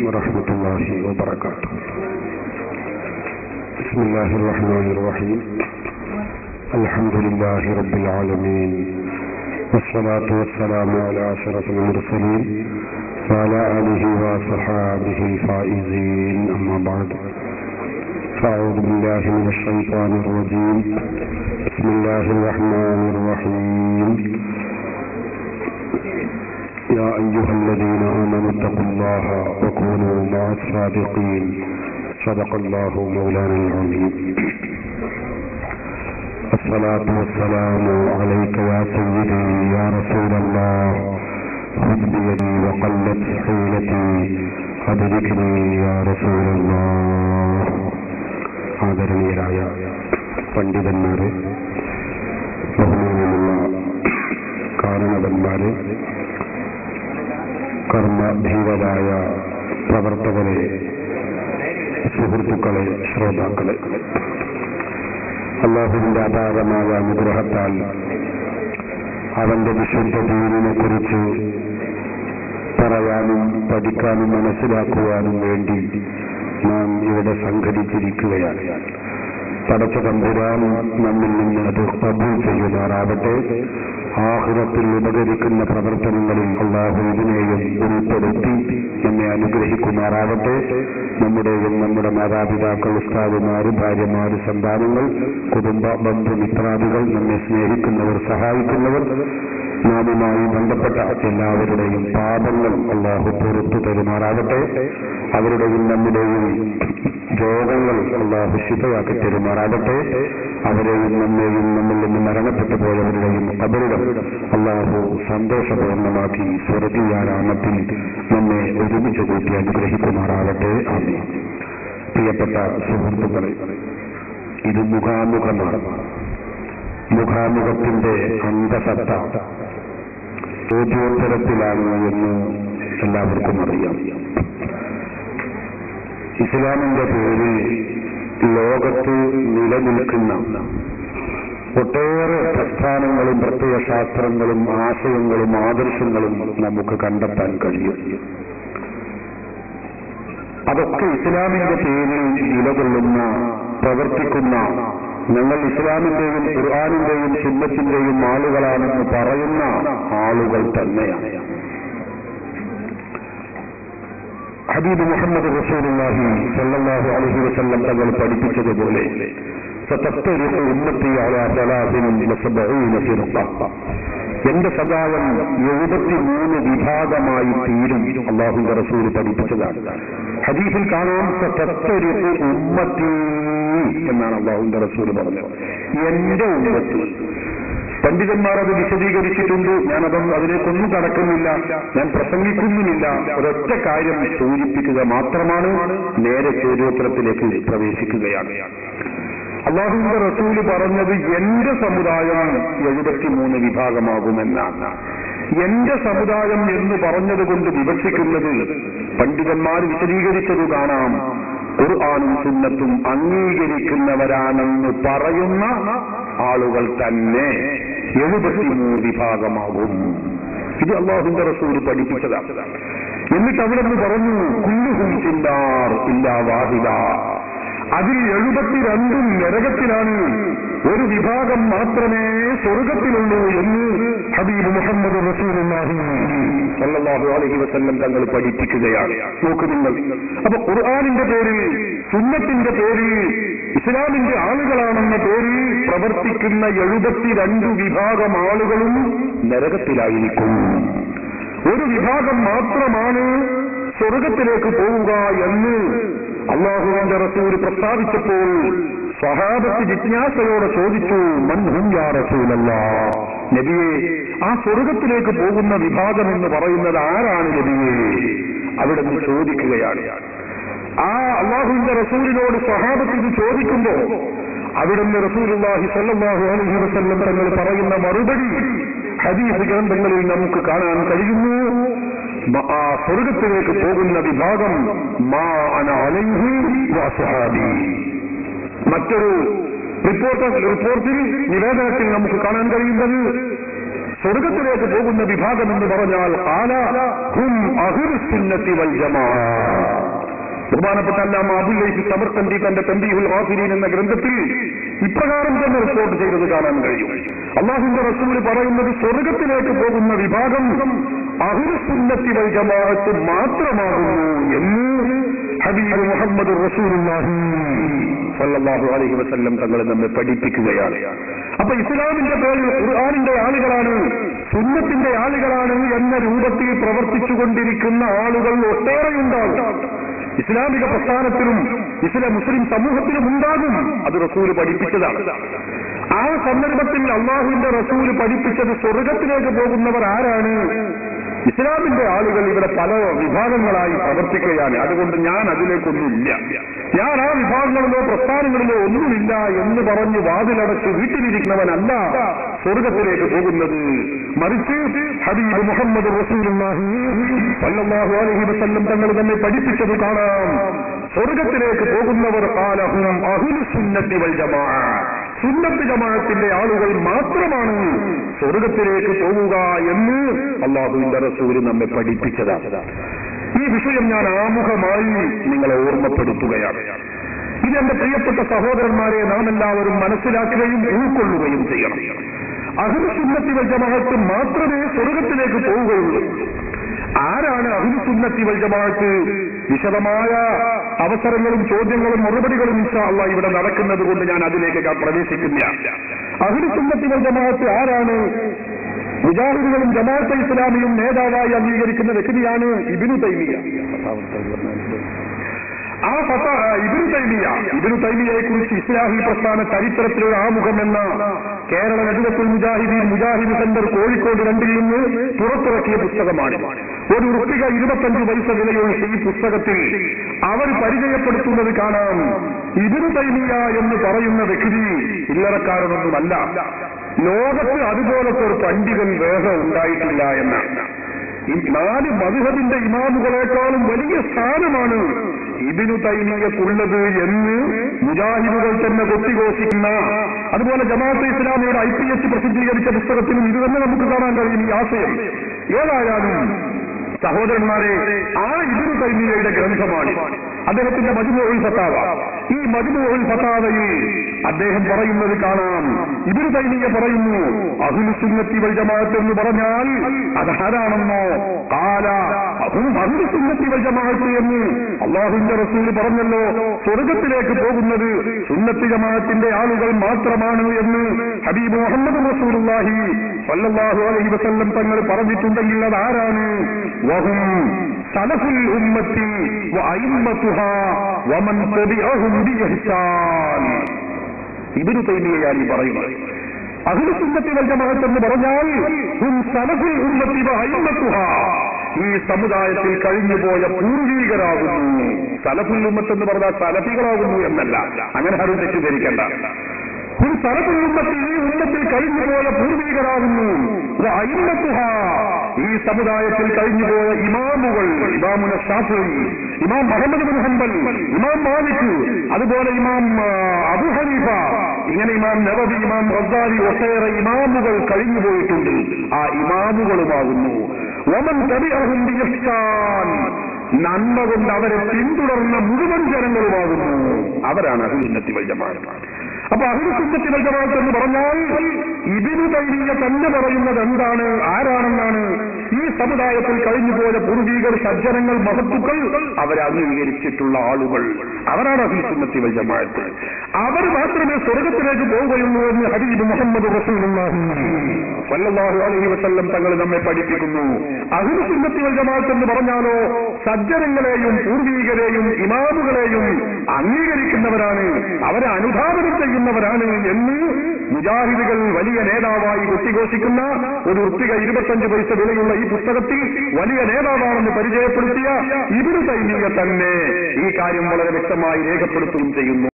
ورحمة الله وبركاته. بسم الله الرحمن الرحيم. الحمد لله رب العالمين، والصلاة والسلام على أشرف المرسلين وعلى آله وصحابه الفائزين، أما بعد. فأعوذ بالله من الشيطان الرجيم. بسم الله الرحمن الرحيم. يا أيها الذين آمنوا اتقوا الله وكونوا مع الصادقين. صدق الله مولانا العظيم. الصلاة والسلام عليك يا سيدي يا رسول الله. خذ بيدي وقلت حيلتي أدركني يا رسول الله. ആദരണീയരായ പണ്ഡിതന്മാരെ, ബഹുമാനമുള്ള കാരണവന്മാരെ, കർമ്മധീരരായ പ്രവർത്തകരെ, സുഹൃത്തുക്കളെ, ശ്രോതാക്കളെ, അല്ലാഹുവിന്റെ അപാരമായ അനുഗ്രഹത്താൽ അവന്റെ വിശുദ്ധ ദീനിനെ കുറിച്ച് പറയാനും പഠിക്കാനും മനസ്സിലാക്കുവാനും വേണ്ടി നാം ഇവിടെ സംഘടിച്ചിരിക്കുകയാണ്. പടച്ച തമ്പുരാൻ നമ്മിൽ നിന്ന് അത് കബൂൽ ചെയ്യുമാറാവട്ടെ. ആഖിറത്തിൽ ഉപകരിക്കുന്ന പ്രവർത്തനങ്ങളിൽ അല്ലാഹു ഇതിനെയും ഉൾപ്പെടുത്തി നമ്മെ അനുഗ്രഹിക്കുമാറാവട്ടെ. നമ്മുടെയും നമ്മുടെ മാതാപിതാക്കൾ, ഉസ്താദുമാര്, ഭാര്യമാര്, സന്താനങ്ങൾ, കുടുംബ ബന്ധുമിത്രാദികൾ, നമ്മെ സ്നേഹിക്കുന്നവർ, സഹായിക്കുന്നവർ, നാമുമായി ബന്ധപ്പെട്ട എല്ലാവരുടെയും പാപങ്ങൾ അല്ലാഹു പുറത്തു തരുമാറാവട്ടെ. അവരുടെയും നമ്മുടെയും രോഗങ്ങൾ അല്ലാഹു ശിഫയാക്കി തരുമാറാവട്ടെ. അവരെയും നമ്മെയും നമ്മിൽ നിന്ന് മരണപ്പെട്ടു പോയവരുടെയും ഖബറുകൾ അല്ലാഹു സന്തോഷപൂർണ്ണമാക്കി സ്വർഗീയാരാമത്തിൽ നമ്മെ ഒരുമിച്ച് കൂട്ടി അനുഗ്രഹിക്കുമാറാവട്ടെ. ആമീൻ. പ്രിയപ്പെട്ട സുഹൃത്തുക്കളെ, ഇത് മുഖാമുഖമാണ്. മുഖാമുഖത്തിന്റെ അന്തസത്ത ചോദ്യോത്തരത്തിലാണ് എന്ന് എല്ലാവർക്കും അറിയാം. ഇസ്ലാമിന്റെ പേരിൽ ലോകത്ത് നിലനിൽക്കുന്ന ഒട്ടേറെ പ്രസ്ഥാനങ്ങളും പ്രത്യയശാസ്ത്രങ്ങളും ആശയങ്ങളും ആദർശങ്ങളും നമുക്ക് കണ്ടെത്താൻ കഴിയും. അതൊക്കെ ഇസ്ലാമിന്റെ പേരിൽ നിലകൊള്ളുന്ന, പ്രവർത്തിക്കുന്ന, ഞങ്ങൾ ഇസ്ലാമിന്റെയും ഖുർആനിന്റെയും സുന്നത്തിന്റെയും ആളുകളാണെന്ന് പറയുന്ന ആളുകൾ തന്നെയാണ്. ഹബീബ് മുഹമ്മദ് റസൂലുള്ളാഹി സ്വല്ലല്ലാഹു അലൈഹി വസല്ലം തങ്ങൾ പഠിപ്പിച്ചതുപോലെ സതഫ്തരിഖു ഉമ്മത്തി അലാ 73 ഫിർഖ, എന്റെ സമുദായം 73 വിഭാഗമായി തീരും. അല്ലാഹുവിന്റെ റസൂൽ പഠിപ്പിച്ചതാണ്. ഹദീസിൽ കാണാം സതഫ്തരിഖു ഉമ്മത്തി എന്നാണ് അല്ലാഹുവിന്റെ റസൂൽ പറഞ്ഞത്. എന്റെ ഉമ്മത്ത്. പണ്ഡിതന്മാർ അത് വിശദീകരിച്ചിട്ടുണ്ട്. അതിലേക്കൊന്നും കടക്കുന്നില്ല, ഞാൻ പ്രസംഗിക്കുന്നുമില്ല. ഒരൊറ്റ കാര്യം സൂചിപ്പിക്കുക മാത്രമാണ്. നേരെ ചോദ്യോത്തരത്തിലേക്ക് പ്രവേശിക്കുകയാണ്. അല്ലാഹുവിന്റെ റസൂല് പറഞ്ഞത് എന്റെ സമുദായം 73 വിഭാഗമാകുമെന്നാണ്. എന്റെ സമുദായം എന്ന് പറഞ്ഞതുകൊണ്ട് വിവക്ഷിക്കുന്നത് പണ്ഡിതന്മാർ വിശദീകരിച്ചത് കാണാം. ഖുർആനും സുന്നത്തും അംഗീകരിക്കുന്നവരാണെന്ന് പറയുന്ന ആളുകൾ തന്നെ 73 വിഭാഗമാകും. ഇത് അല്ലാഹുവിന്റെ റസൂൽ പഠിപ്പിച്ചതാണ്. എന്നിട്ട് അവിടെ നിന്ന് പറഞ്ഞു, കുല്ലുഹും ഫിന്നാർ ഇല്ലാ വാഹിദ, അതിൽ 72 നരകത്തിലാണ്, ഒരു വിഭാഗം മാത്രമേ സ്വർഗത്തിലുള്ളൂ എന്ന് ഹബീബ് മുഹമ്മദ് റസൂലുള്ളാഹി സ്വല്ലല്ലാഹു അലൈഹി വസല്ലം തങ്ങൾ പഠിപ്പിക്കുകയാണ്. നോക്ക് നിങ്ങൾ. അപ്പൊ ഖുർആനിന്റെ പേരിൽ, സുന്നത്തിന്റെ പേരിൽ, ഇസ്ലാമിന്റെ ആളുകളാണെന്ന പേരിൽ പ്രവർത്തിക്കുന്ന 72 വിഭാഗം ആളുകളും നരകത്തിലായിരിക്കും. ഒരു വിഭാഗം മാത്രമാണ് സ്വർഗത്തിലേക്ക് പോവുക എന്ന് അല്ലാഹുവിന്റെ റസൂൽ പ്രസ്താവിച്ചപ്പോൾ സ്വഹാബത്ത് ജിജ്ഞാസയോടെ ചോദിച്ചു, മൻ ഹും യാ റസൂലല്ലാഹ്, നബിയേ, ആ സ്വർഗത്തിലേക്ക് പോകുന്ന വിഭാഗം എന്ന് പറയുന്നത് ആരാണ് നബിയേ? അവിടെ നിന്ന് ചോദിക്കുകയാണ്. ആ അല്ലാഹുവിന്റെ റസൂലിനോട് സ്വഹാബത്ത് ഇത് ചോദിക്കുമ്പോ അവിടുന്ന് റസൂലുള്ളാഹി സ്വല്ലല്ലാഹു അലൈഹി വസല്ലം തങ്ങൾ പറയുന്ന മറുപടി ഹദീസ് ഗ്രന്ഥങ്ങളിൽ നമുക്ക് കാണാൻ കഴിയുന്നു. ആ സ്വർഗത്തിലേക്ക് പോകുന്ന വിഭാഗം മാ അന അലൈഹി വഅസ്ഹാബി. മറ്റൊരു റിപ്പോർട്ടിൽ നിവേദനത്തിൽ നമുക്ക് കാണാൻ കഴിയുന്നത് സ്വർഗത്തിലേക്ക് പോകുന്ന വിഭാഗം എന്ന് പറഞ്ഞാൽ ഖാല ഹും അഹ്ലുസ് സുന്നത്തി വൽ ജമാഅ. ബഹുമാനപ്പെട്ട അല്ലാമ അബുൽ ലൈസ് സമർഖന്ദി തന്റെ തൻബീഹുൽ ഗാഫിലീൻ എന്ന ഗ്രന്ഥത്തിൽ ഇപ്രകാരം തന്നെ റിപ്പോർട്ട് ചെയ്തത് കാണാൻ കഴിയും. അല്ലാഹുവിന്റെ റസൂൽ പറയുന്നത് സ്വർഗത്തിലേക്ക് പോകുന്ന വിഭാഗം അഹ്ലുസ് സുന്നത്തി വൽ ജമാഅത്ത് മാത്രമാകുന്നു എന്ന് ഹബീബ് മുഹമ്മദ് റസൂലുള്ളാഹി സ്വല്ലല്ലാഹു അലൈഹി വസല്ലം തങ്ങൾ നമ്മെ പഠിപ്പിക്കുകയാണ്. അപ്പൊ ഇസ്ലാമിന്റെ പേരിൽ ഖുർആനിന്റെ ആളുകളാണ്, സുന്നത്തിന്റെ ആളുകളാണ് എന്ന രൂപത്തിൽ പ്രവർത്തിച്ചുകൊണ്ടിരിക്കുന്ന ആളുകൾ ഒട്ടേറെയുണ്ടാകും. ഇസ്ലാമിക പ്രസ്ഥാനത്തിലും മുസ്ലിം സമൂഹത്തിലും ഉണ്ടാകും. അത് റസൂല് പഠിപ്പിച്ചതാണ്. ആ സന്ദർഭത്തിൽ അള്ളാഹുവിന്റെ റസൂല് പഠിപ്പിച്ചത് സ്വർഗത്തിലേക്ക് പോകുന്നവർ ആരാണ്? ഇസ്ലാമിന്റെ ആളുകൾ ഇവിടെ പല വിഭാഗങ്ങളായി പ്രവർത്തിക്കുകയാണ്. അതുകൊണ്ട് ഞാൻ അതിലേക്കൊന്നുമില്ല, ഞാൻ ആ വിഭാഗങ്ങളിലോ പ്രസ്ഥാനങ്ങളിലോ ഒന്നുമില്ല എന്ന് പറഞ്ഞ് വാതിലടച്ച് വീട്ടിലിരിക്കുന്നവനല്ല സ്വർഗത്തിലേക്ക് പോകുന്നത്. മറിച്ച് ഹബീബ് മുഹമ്മദ് റസൂലുള്ളാഹി സ്വല്ലല്ലാഹു അലൈഹി വസല്ലം തങ്ങൾ തന്നെ പഠിപ്പിച്ചത് കാണാം. സ്വർഗത്തിലേക്ക് പോകുന്നവർ ഖാലഹും അഹ്ലുസ് സുന്നത്തി വൽ ജമാഅ, സുന്നത്ത് ജമാഅത്തിന്റെ ആളുകൾ മാത്രമാണ് സ്വർഗത്തിലേക്ക് പോവുക എന്ന് അല്ലാഹുവിന്റെ റസൂൽ നമ്മെ പഠിപ്പിച്ചതാണ്. ഈ വിഷയം ഞാൻ ആമുഖമായി നിങ്ങളെ ഓർമ്മപ്പെടുത്തുകയാണ്. ഇതെന്റെ പ്രിയപ്പെട്ട സഹോദരന്മാരെ നാം എല്ലാവരും മനസ്സിലാക്കുകയും ഉൾക്കൊള്ളുകയും ചെയ്യണം. അഹ്ലുസ് സുന്നത്തി വൽ ജമാഅത്ത് മാത്രമേ സ്വർഗത്തിലേക്ക് പോവുകയുള്ളൂ. ആരാണ് അഹ്ലുസ് സുന്നത്തി വൽ ജമാഅത്ത്? വിശദമായ അവസരങ്ങളും ചോദ്യങ്ങളും മറുപടികളും ഇൻഷാ അല്ലാഹ് ഇവിടെ നടക്കുന്നത് കൊണ്ട് ഞാൻ അതിലേക്ക് പ്രവേശിക്കുന്നില്ല. അഹ്ലുസ് സുന്നത്തി വൽ ജമാഅത്ത് ആരാണ്? മുജാഹിദുകളും ജമാഅത്തെ ഇസ്ലാമിയും നേതാവായി അംഗീകരിക്കുന്ന വ്യക്തിയാണ് ഇബ്നു തൈമിയ. ആ ഇബ്നു തൈമിയയെ കുറിച്ച് ഇസ്ലാഹി പ്രസ്ഥാന ചരിത്രത്തിലുള്ള ആമുഖം എന്ന കേരള നജുവത്തുൽ മുജാഹിദീൻ മുജാഹിദ് സെന്റർ കോഴിക്കോട് 2 നിന്ന് പുറത്തിറക്കിയ പുസ്തകമാണ്. ഒരു റുപ്പിക 25 പൈസ വിലയുള്ള ഈ പുസ്തകത്തിൽ അവർ പരിചയപ്പെടുത്തുന്നത് കാണാം. ഇബ്നു തൈമിയ എന്ന് പറയുന്ന വ്യക്തി ചില്ലറക്കാരനൊന്നുമല്ല. ലോകത്ത് അതുപോലത്തെ ഒരു പണ്ഡിതൻ വേറെ ഉണ്ടായിട്ടില്ല എന്നാണ്. ഈ 4 മദ്ഹബിന്റെ ഇമാമുകളെക്കാളും വലിയ സ്ഥാനമാണ് ഇബ്നു തൈമിയക്കുള്ളത് എന്ന് മുജാഹിദുകൾ തന്നെ കൊത്തിഘോഷിക്കുന്ന, അതുപോലെ ജമാഅത്തെ ഇസ്ലാമിയുടെ IPH പ്രസിദ്ധീകരിച്ച പുസ്തകത്തിലും ഇത് തന്നെ നമുക്ക് കാണാൻ കഴിയും ഈ ആശയം. ഏതായാലും സഹോദരന്മാരെ, ആ ഇബ്നു തൈമിയയുടെ ഗ്രന്ഥമാണ് അദ്ദേഹത്തിന്റെ മജ്മുഉൽ ഫതാവ. ഈ മജ്മുഉൽ ഫതാവയിൽ അദ്ദേഹം പറയുന്നത് കാണാം. ഇബ്നു തൈമിയ പറയുന്നു, അഹ്ലുസ് സുന്നത്തി വൽ ജമാഅത്ത് എന്ന് പറഞ്ഞാൽ അതാരാണെന്നോ? ഖാല അഹ്ലുസ് സുന്നത്തി വൽ ജമാഅത്ത് എന്ന് അല്ലാഹുവിന്റെ റസൂൽ പറഞ്ഞല്ലോ, സ്വർഗത്തിലേക്ക് പോകുന്നത് സുന്നത്ത് ജമാഅത്തിന്റെ ആളുകൾ മാത്രമാണ് എന്ന് ഹബീബ് മുഹമ്മദ് റസൂലുള്ളാഹി സ്വല്ലല്ലാഹു അലൈഹി വസല്ലം തങ്ങൾ പറഞ്ഞിട്ടുണ്ടെങ്കിൽ അതാരാണ്? വഹും സലഫുൽ ഉമ്മത്തി വഅയിമ്മത്തുഹാ വമൻ തബിഅഹും ബിഇഹ്സാൻ. ഇബ്നു തൈമിയയാണ് ഈ പറയുന്നത്. അഹ്ലുസ് സുന്നത്തി വൽ ജമാഅത്ത് എന്ന് പറഞ്ഞാൽ ഹും സലഫുൽ ഉമ്മത്തി വഅയിമ്മത്തുഹാ, ഈ സമുദായത്തിൽ കഴിഞ്ഞുപോയ പൂർവീകരാകുന്നു. സലഫുൽ ഉമ്മത്ത് എന്ന് പറഞ്ഞാൽ സലഫികളാകുന്നു എന്നല്ല, അങ്ങനെ ആരും തെറ്റിദ്ധരിക്കേണ്ട. ഹും സലഫുൽ ഉമ്മത്തി, ഈ ഉമ്മത്തിൽ കഴിഞ്ഞുപോയ പൂർവീകരാകുന്നു. വഅയിമ്മത്തുഹാ, ഈ സമുദായത്തിൽ കഴിഞ്ഞുപോയ ഇമാമുകൾ, ഇമാമുന ശാഫിഈ, ഇമാം മുഹമ്മദ് ബിൻ ഹംബൽ, ഇമാം മാലിക്, അതുപോലെ ഇമാം അബൂ ഹനീഫ, ഇങ്ങനെ ഇമാം നവവി, ഇമാം ഗസാലി, ഒട്ടേറെ ഇമാമുകൾ കഴിഞ്ഞുപോയിട്ടുണ്ട്. ആ ഇമാമുകളുമാകുന്നു. വമൻ തബിഅഹും ബിഇഹ്സാൻ, നന്മ കൊണ്ട് അവരെ പിന്തുടർന്ന മുഴുവൻ ജനങ്ങളുമാകുന്നു. അവരാണ് അഹ്ലുസ് സുന്നത്തി വൽ ജമാഅത്ത്. അപ്പൊ അഹ്ലുസ് സുന്നത്തി വൽ ജമാഅത്ത് എന്ന് പറഞ്ഞാൽ ഇബ്നു തൈമിയ തന്നെ പറയുന്നത് എന്താണ്, ആരാണെന്നാണ്? ഈ സമുദായത്തിൽ കഴിഞ്ഞുപോയ പൂർവീകർ, സജ്ജനങ്ങൾ, മഹത്തുക്കൾ, അവരെ അംഗീകരിച്ചിട്ടുള്ള ആളുകൾ, അവരാണ് അഹ്ലുസ് സുന്നത്തി വൽ ജമാഅത്ത്. അവർ മാത്രമേ സ്വർഗത്തിലേക്ക് പോവുകയുള്ളൂ എന്ന് ഹബീബ് മുഹമ്മദ് റസൂലുള്ളാഹി സ്വല്ലല്ലാഹു അലൈഹി വസല്ലം തങ്ങൾ നമ്മെ പഠിപ്പിക്കുന്നു. അഹ്ലുസ് സുന്നത്തി വൽ ജമാഅത്ത് എന്ന് പറഞ്ഞാലോ സജ്ജനങ്ങളെയും പൂർവീകരെയും ഇമാമുകളെയും അംഗീകരിക്കുന്നവരാണ്, അവരെ അനുധാവനം ചെയ്യുന്നവരാണ് എന്ന് മുജാഹിദുകൾ വലിയ നേതാവായി കൊത്തിഘോഷിക്കുന്ന ഒരു റുപ്പിക 25 പൈസ വിലയുള്ള ഈ പുസ്തകത്തിൽ വലിയ നേതാവാണെന്ന് പരിചയപ്പെടുത്തിയ ഇബ്നു തൈമിയ തന്നെ ഈ കാര്യം വളരെ വ്യക്തമായി രേഖപ്പെടുത്തുകയും ചെയ്യുന്നു.